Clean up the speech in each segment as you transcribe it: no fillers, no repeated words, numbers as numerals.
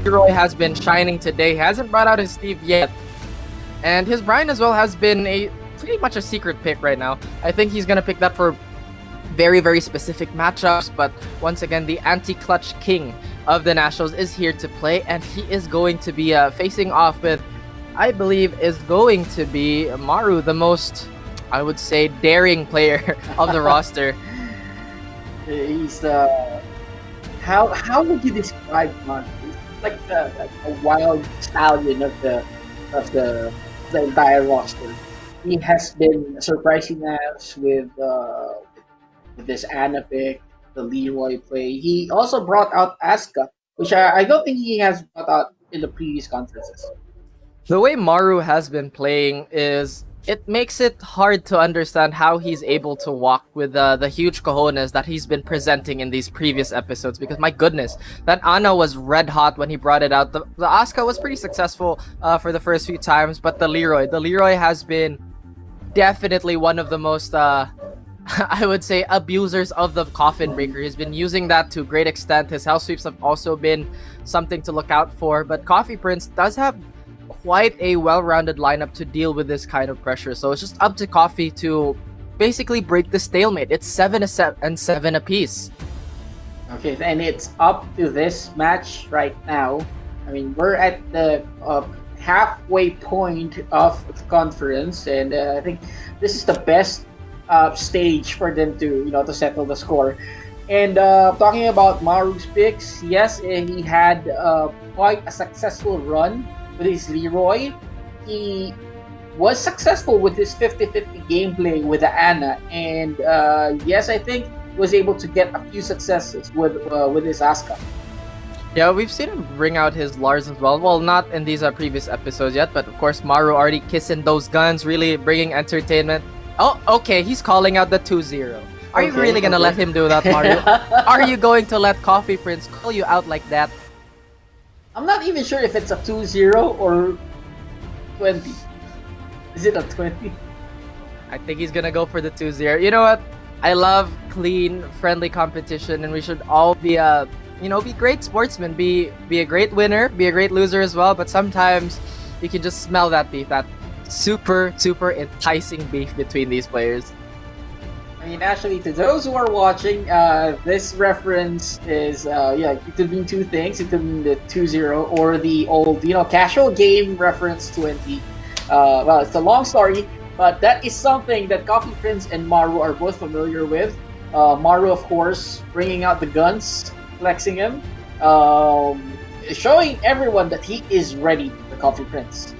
Leroy has been shining today. He hasn't brought out his Steve yet. And his Brian as well has been pretty much a secret pick right now. I think he's going to pick that for very, very specific matchups. But once again, the anti-clutch king of the Nationals is here to play. And he is going to be facing off with, I believe, is going to be Maru, the most, I would say, daring player of the roster. He's how would you describe Maru? He's like a wild stallion of the entire roster. He has been surprising us with this Ana pick, the Leroy play. He also brought out Asuka, which I don't think he has brought out in the previous conferences. The way Maru has been playing it makes it hard to understand how he's able to walk with the huge cojones that he's been presenting in these previous episodes, because my goodness, that Ana was red hot when he brought it out. The Asuka was pretty successful for the first few times, but the Leroy has been definitely one of the most I would say abusers of the coffin breaker. He's been using that to a great extent. His hell sweeps have also been something to look out for, but Coffee Prinz does have quite a well-rounded lineup to deal with this kind of pressure. So it's just up to Coffee to basically break the stalemate. It's 7-7 apiece. Okay, and it's up to this match right now. I mean, we're at the halfway point of the conference, and I think this is the best stage for them to settle the score. And talking about Maru's picks, yes, he had quite a successful run with his Leroy. He was successful with his 50-50 gameplay with the Ana, and yes, I think he was able to get a few successes with his Asuka. Yeah, we've seen him bring out his Lars as well. Well, not in these previous episodes yet, but of course Maru already kissing those guns, really bringing entertainment. Oh, okay, he's calling out the 2-0. Are you really gonna let him do that, Maru? Are you going to let Coffee Prinz call you out like that? I'm not even sure if it's a 2-0 or 20. Is it a 20? I think he's gonna go for the 2-0. You know what? I love clean, friendly competition, and we should all be be great sportsmen, be a great winner, be a great loser as well. But sometimes you can just smell that beef, that super enticing beef between these players. I mean, actually, to those who are watching, this reference is, it could mean two things. It could mean the 2-0 or the old, casual game reference 20. Well, it's a long story, but that is something that Coffee Prinz and Maru are both familiar with. Maru, of course, bringing out the guns, flexing him, showing everyone that he is ready for Coffee Prinz.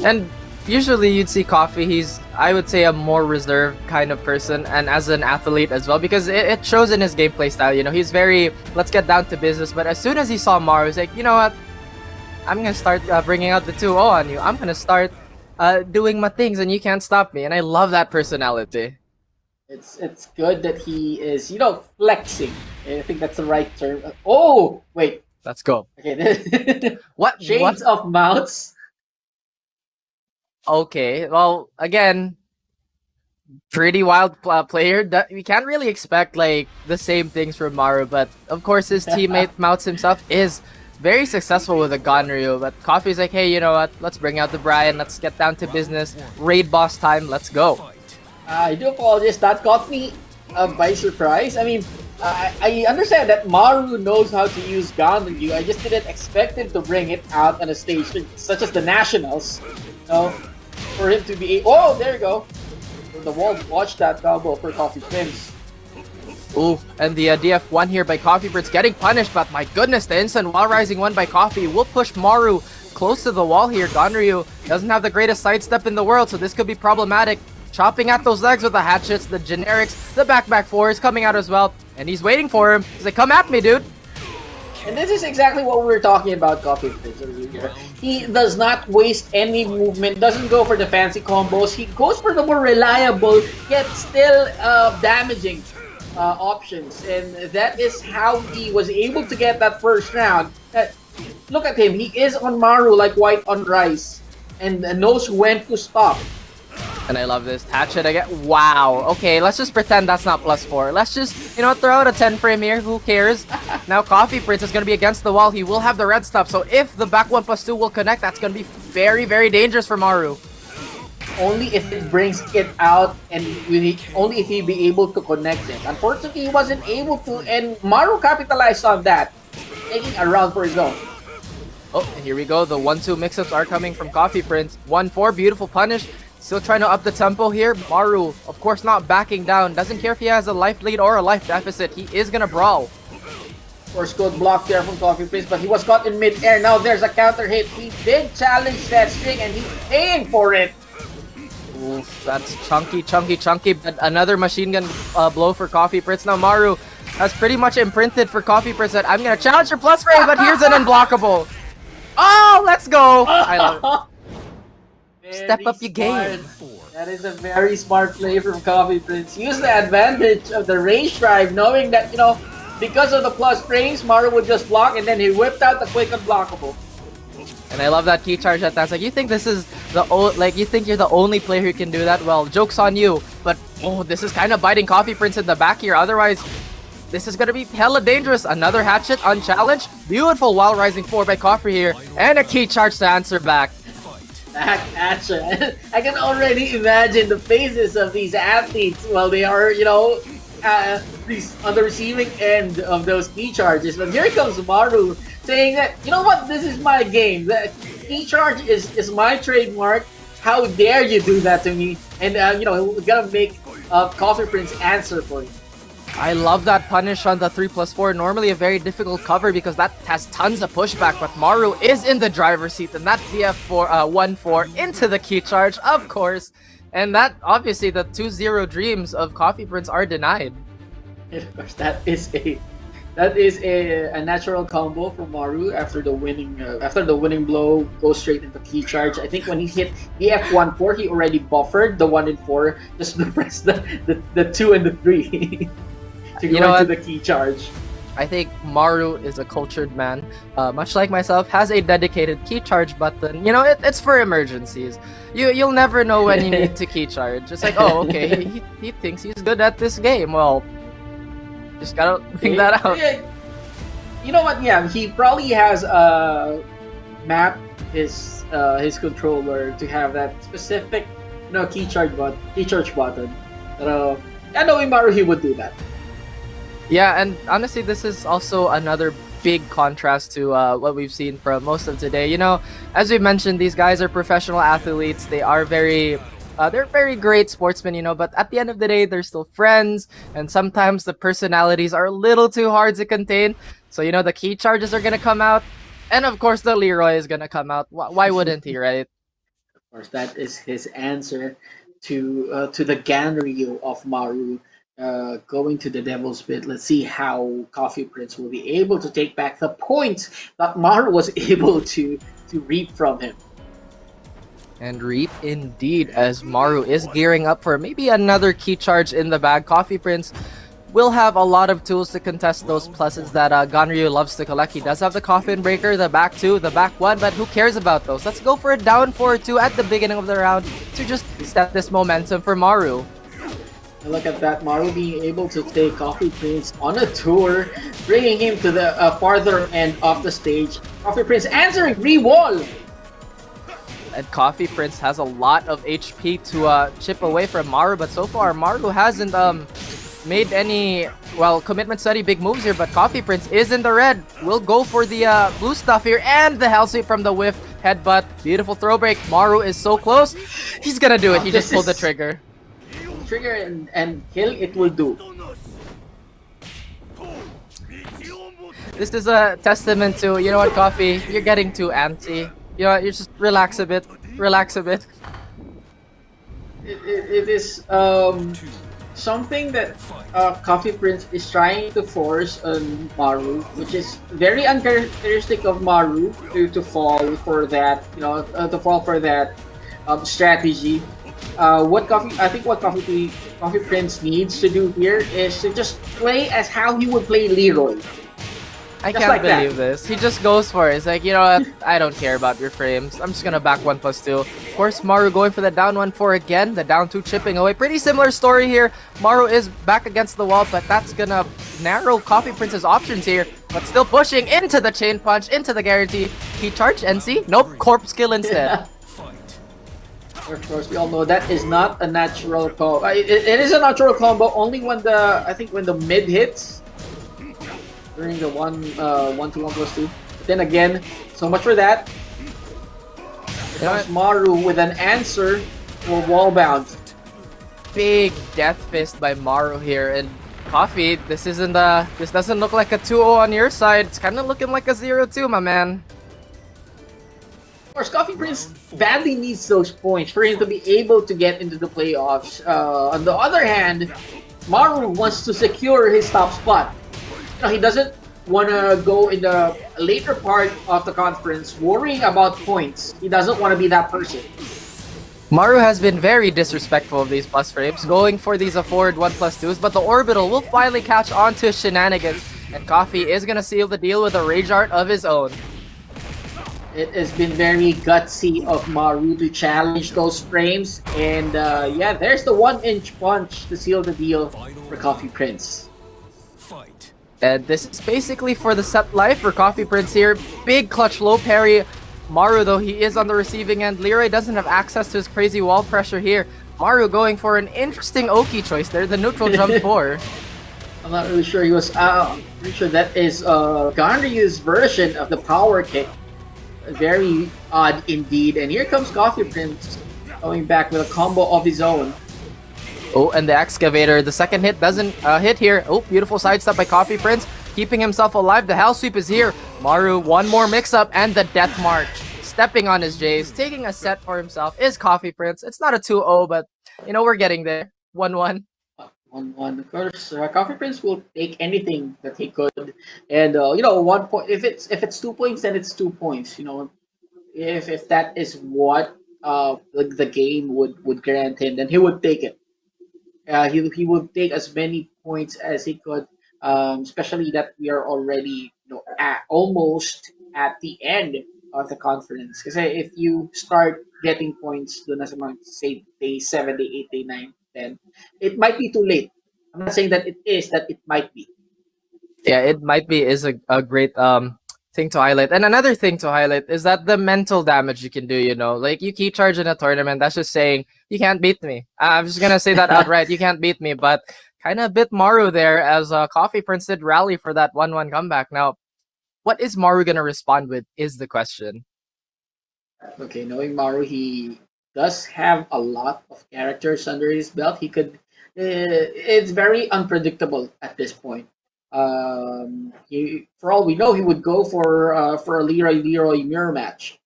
And usually you'd see Coffee, he's, I would say, a more reserved kind of person, and as an athlete as well, because it shows in his gameplay style. He's very, let's get down to business. But as soon as he saw Maru, he's like, you know what? I'm going to start bringing out the 2-0 on you. I'm going to start doing my things, and you can't stop me. And I love that personality. It's good that he is, flexing. I think that's the right term. Oh, wait. Let's go. Okay. What? Shades of Mawts. Okay, well, again, pretty wild player. We can't really expect like the same things from Maru, but of course his teammate Mawts himself is very successful with a Ganryu. But Coffee's like, hey, you know what? Let's bring out the Brian. Let's get down to business. Raid boss time. Let's go. I do apologize. That caught me by surprise. I mean, I understand that Maru knows how to use Ganryu. I just didn't expect him to bring it out on a stage such as the Nationals. For him to be oh, there you go. The wall, watch that combo for Coffee Prinz. Ooh, and the DF1 here by Coffee Prinz getting punished, but my goodness, the instant wall rising one by Coffee will push Maru close to the wall here. Ganryu doesn't have the greatest sidestep in the world, so this could be problematic. Chopping at those legs with the hatchets, the generics, the back four is coming out as well, and he's waiting for him. He's like, come at me, dude. And this is exactly what we were talking about Coffee Prinz earlier. He does not waste any movement, doesn't go for the fancy combos. He goes for the more reliable, yet still damaging options. And that is how he was able to get that first round. Look at him. He is on Maru like white on rice. And knows when to stop. And I love this. Hatchet again. Wow. Okay, let's just pretend that's not +4. Let's just, throw out a 10 frame here. Who cares? Now Coffee Prinz is going to be against the wall. He will have the red stuff. So if the back 1+2 will connect, that's going to be very, very dangerous for Maru. Only if it brings it out and only if he be able to connect it. Unfortunately, he wasn't able to, and Maru capitalized on that, taking a round for his own. Oh, and here we go. The 1-2 mix-ups are coming from Coffee Prinz. 1-4, beautiful punish. Still trying to up the tempo here. Maru, of course, not backing down. Doesn't care if he has a life lead or a life deficit. He is gonna brawl. Of course, good block there from Coffee Prinz, but he was caught in mid-air. Now there's a counter hit. He did challenge that string, and he's paying for it. Oof, that's chunky. But another machine gun blow for Coffee Prinz. Now Maru has pretty much imprinted for Coffee Prinz that I'm gonna challenge your plus ray, but here's an unblockable. Oh, let's go! I love it. Step up your game. That is a very smart play from Coffee Prinz. Use the advantage of the range drive, knowing that, because of the plus frames, Maru would just block, and then he whipped out the quick unblockable. And I love that key charge at that. Like, you think this is you think you're the only player who can do that? Well, joke's on you. But, this is kind of biting Coffee Prinz in the back here. Otherwise, this is gonna be hella dangerous. Another hatchet, unchallenged. Beautiful while rising 4 by Coffee here. And a key charge to answer back. Back at you. I can already imagine the faces of these athletes while they are, on the receiving end of those key charges. But here comes Maru saying that, you know what, this is my game. The key charge is my trademark. How dare you do that to me? And, we're gonna make Coffee Prinz answer for it. I love that punish on the 3+4. Normally a very difficult cover because that has tons of pushback, but Maru is in the driver's seat, and that DF4 1-4 into the key charge, of course. And that, obviously, the 2-0 dreams of Coffee Prinz are denied. Of course, that is a natural combo from Maru after the winning blow goes straight into key charge. I think when he hit the F1-4, he already buffered the 1 and 4 just to press the 2 and the 3 to go into the key charge. I think Maru is a cultured man, much like myself, has a dedicated key charge button. It's for emergencies. You'll never know when you need to key charge. It's like, oh, okay, he thinks he's good at this game. Well, just gotta think that out. Yeah. You know what? Yeah, he probably has mapped his controller to have that specific, key charge button. But I know Maru, he would do that. Yeah, and honestly, this is also another big contrast to what we've seen from most of today. As we mentioned, these guys are professional athletes. They are they're very great sportsmen, but at the end of the day, they're still friends, and sometimes the personalities are a little too hard to contain. So, the key charges are gonna come out, and of course, the Leroy is gonna come out. Why wouldn't he, right? Of course, that is his answer to the Ganryu of Maru. Going to the Devil's Pit. Let's see how Coffee Prinz will be able to take back the points that Maru was able to reap from him. And reap indeed, as Maru is gearing up for maybe another key charge in the bag. Coffee Prinz will have a lot of tools to contest those pluses that Ganryu loves to collect. He does have the Coffin Breaker, the back 2, the back 1, but who cares about those? Let's go for a down 4-2 at the beginning of the round to just set this momentum for Maru. Look at that, Maru being able to take Coffee Prinz on a tour, bringing him to the farther end of the stage. Coffee Prinz answering re-wall! And Coffee Prinz has a lot of HP to chip away from Maru, but so far Maru hasn't made any, commitment study big moves here, but Coffee Prinz is in the red. We'll go for the blue stuff here, and the hell sweep from the whiff, headbutt, beautiful throw break. Maru is so close. He's gonna do it. He just pulled the trigger. Trigger and kill, it will do. This is a testament to, Coffee, you're getting too antsy. You just relax a bit. It is something that Coffee Prinz is trying to force on Maru, which is very uncharacteristic of Maru to fall for that, strategy. What Coffee Prinz needs to do here is to just play as how he would play Leroy. I Just can't like that. believe this. He just goes for it. It's like, you know what? I don't care about your frames. I'm just gonna back 1+2. Of course, Maru going for the down 1-4 again. The down 2 chipping away. Pretty similar story here. Maru is back against the wall, but that's gonna narrow Coffee Prince's options here. But still pushing into the chain punch, into the guarantee. Key charge, NC? Nope, corpse kill instead. Of course, we all know that is not a natural combo. It is a natural combo only when I think when the mid hits during the 1-2-1+2. But then again, so much for that. Here comes Maru with an answer for wall bound. Big death fist by Maru here, and Coffee, this doesn't look like a 2-0 on your side. It's kind of looking like a 0-2, my man. Of course, Coffee Prince badly needs those points for him to be able to get into the playoffs. On the other hand, Maru wants to secure his top spot. He doesn't want to go in the later part of the conference worrying about points. He doesn't want to be that person. Maru has been very disrespectful of these plus frames, going for these afford 1+2s, but the orbital will finally catch on to his shenanigans, and Coffee is gonna seal the deal with a rage art of his own. It has been very gutsy of Maru to challenge those frames, and yeah, there's the 1-inch punch to seal the deal for Coffee Prinz. And this is basically for the set life for Coffee Prinz here. Big clutch low parry. Maru, though, he is on the receiving end. Leroy doesn't have access to his crazy wall pressure here. Maru going for an interesting Oki choice there, the neutral jump 4. I'm not really sure he was pretty sure that is Ganryu's version of the power kick. Very odd indeed. And here comes Coffee Prinz going back with a combo of his own. Oh, and the excavator, the second hit doesn't hit here. Oh, beautiful sidestep by Coffee Prinz, keeping himself alive. The hell sweep is here. Maru, one more mix-up, and the death march. Stepping on his J's, taking a set for himself is Coffee Prinz. It's not a 2-0, but, you know, we're getting there. 1-1. 1-1. Of course, Coffee Prinz will take anything that he could. And, you know, 1 point, if it's 2 points, then it's 2 points. You know, if that is what the game would grant him, then he would take it. He would take as many points as he could, especially that we are already almost at the end of the conference. Because if you start getting points, say day 7, day 8, day 9, 10, it might be too late. I'm not saying that it is, that it might be. Yeah, it might be is a great thing to highlight. And another thing to highlight is that the mental damage you can do, you know, like you key charge in a tournament, that's just saying you can't beat me. I'm just gonna say that outright, you can't beat me. But kind of bit Maru there as Coffee Prinz did rally for that 1-1 comeback. Now, what is Maru gonna respond with is the question. Okay, knowing Maru, he does have a lot of characters under his belt. He could. It's very unpredictable at this point. For all we know, he would go for a Leroy mirror match.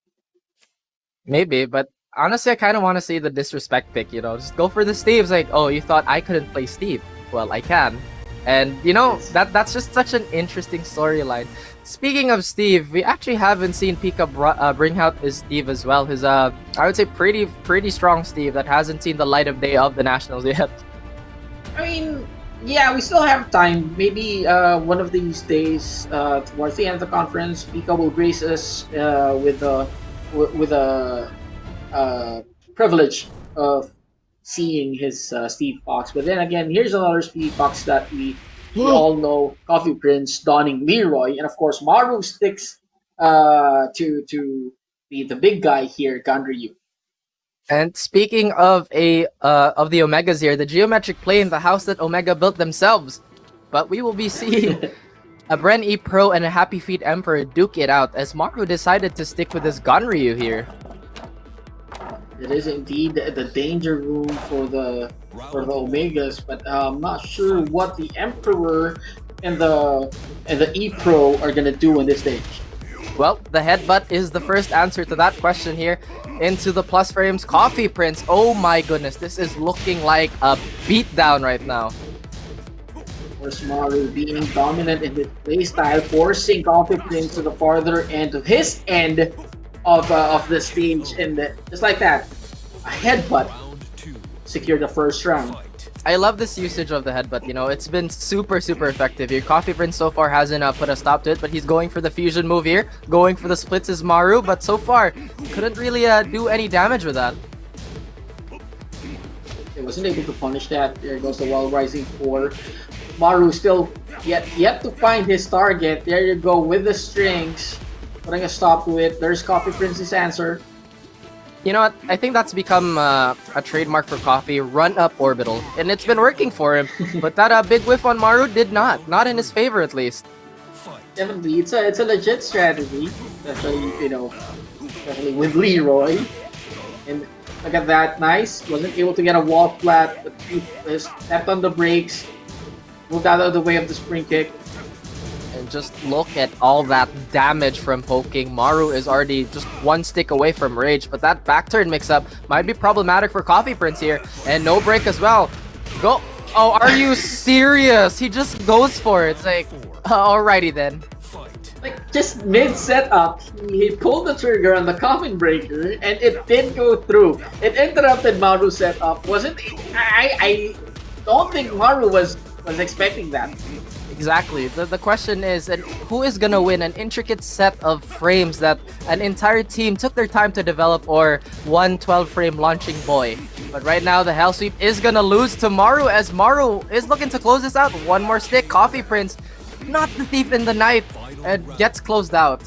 Maybe, but honestly, I kind of want to see the disrespect pick. You know, just go for the Steve. It's like, oh, you thought I couldn't play Steve? Well, I can. And you know that's just such an interesting storyline. Speaking of Steve, we actually haven't seen Pika bring out his Steve as well. His I would say pretty strong Steve that hasn't seen the light of day of the nationals yet. I mean, yeah, we still have time. Maybe one of these days, towards the end of the conference, Pika will grace us with a privilege of seeing his Steve Fox. But then again, here's another Steve Fox that we all know: Coffee Prinz donning Leroy, and of course Maru sticks to the big guy here, Ganryu. And speaking of the Omegas here, the geometric plane, the house that Omega built themselves. But we will be seeing a BRE.Pro and a Happy Feet Emperor duke it out as Maru decided to stick with his Ganryu here. It is indeed the danger room for the Omegas, but I'm not sure what the Emperor and the E-Pro are gonna do on this stage. Well, the headbutt is the first answer to that question here. Into the plus frames, Coffee Prinz. Oh my goodness, this is looking like a beatdown right now. Of course, Maru being dominant in his playstyle, forcing Coffee Prinz to the farther end of his end of the stage, and just like that, a headbutt secured the first round. I love this usage of the headbutt. You know, it's been super effective here. Coffee Prinz so far hasn't put a stop to it, but he's going for the fusion move here. Going for the splits is Maru, but so far couldn't really do any damage with that. He wasn't able to punish that. There goes the wall rising 4. Maru still yet to find his target. There you go with the strings. Putting a stop to it. There's Coffee Prinz's answer. You know what? I think that's become a trademark for Coffee. Run up orbital, and it's been working for him. But that big whiff on Maru did not in his favor at least. Definitely, it's a legit strategy. Especially especially with Leroy. And look at that, nice. Wasn't able to get a wall flat, but he stepped on the brakes. Moved out of the way of the spring kick. And just look at all that damage from poking. Maru is already just one stick away from rage, but that back turn mix-up might be problematic for Coffee Prinz here. And no break as well. Go! Oh, are you serious? He just goes for it. It's like, alrighty then. Like, just mid-setup, he pulled the trigger on the common breaker, and it did go through. It interrupted Maru's setup. I don't think Maru was expecting that. Exactly. The question is, and who is gonna win an intricate set of frames that an entire team took their time to develop, or one 12-frame launching boy? But right now, the Hell Sweep is gonna lose to Maru, as Maru is looking to close this out. One more stick. Coffee Prinz, not the thief in the night, and gets closed out.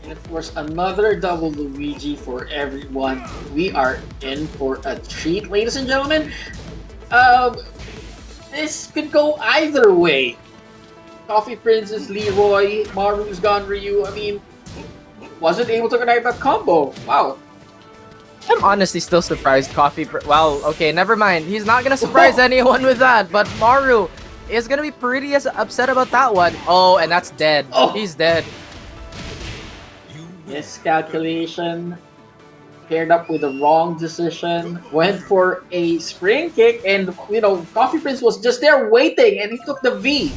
And of course, another double Luigi for everyone. We are in for a treat, ladies and gentlemen. This could go either way. Coffee Prinz's Leroy, Maru's Ganryu. I mean, wasn't able to connect that combo. Wow. I'm honestly still surprised well, okay, never mind. He's not gonna surprise anyone with that, but Maru is gonna be pretty upset about that one. Oh, and that's dead. Oh. He's dead. Miscalculation. Paired up with the wrong decision. Went for a spring kick, and Coffee Prinz was just there waiting, and he took the V.